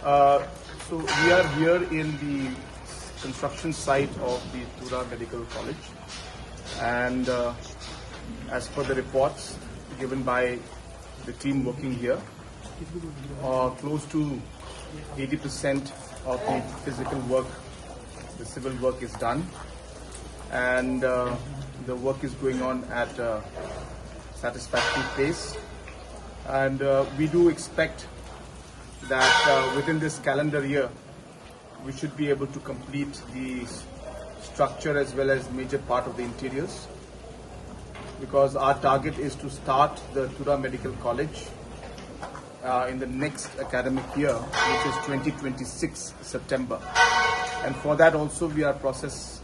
So we are here in the construction site of the Tura Medical College, and as per the reports given by the team working here, close to 80% of the physical work, the civil work is done, and the work is going on at a satisfactory pace, and we do expect that within this calendar year we should be able to complete the structure as well as major part of the interiors, because our target is to start the Tura Medical College in the next academic year, which is 2026 September, and for that also our process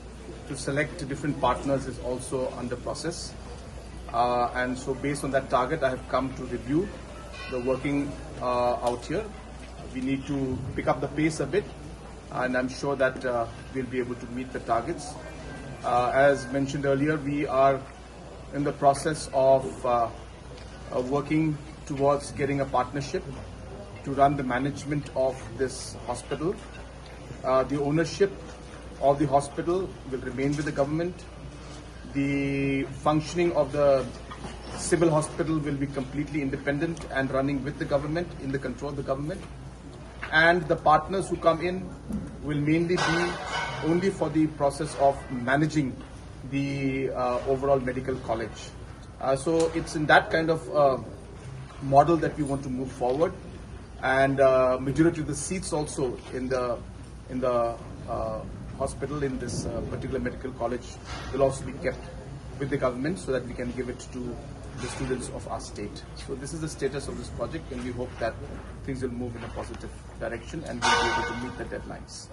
to select different partners is also under process, and so based on that target I have come to review the working out here. We need to pick up the pace a bit, and I'm sure that we'll be able to meet the targets. As mentioned earlier, we are in the process of working towards getting a partnership to run the management of this hospital. The ownership of the hospital will remain with the government. The functioning of the civil hospital will be completely independent and running with the government, in the control of the government. And the partners who come in will mainly be only for the process of managing the overall medical college. So it's in that kind of model that we want to move forward, and majority of the seats also in the hospital in this particular medical college will also be kept with the government, so that we can give it to the students of our state. So this is the status of this project, and we hope that things will move in a positive direction and we'll be able to meet the deadlines.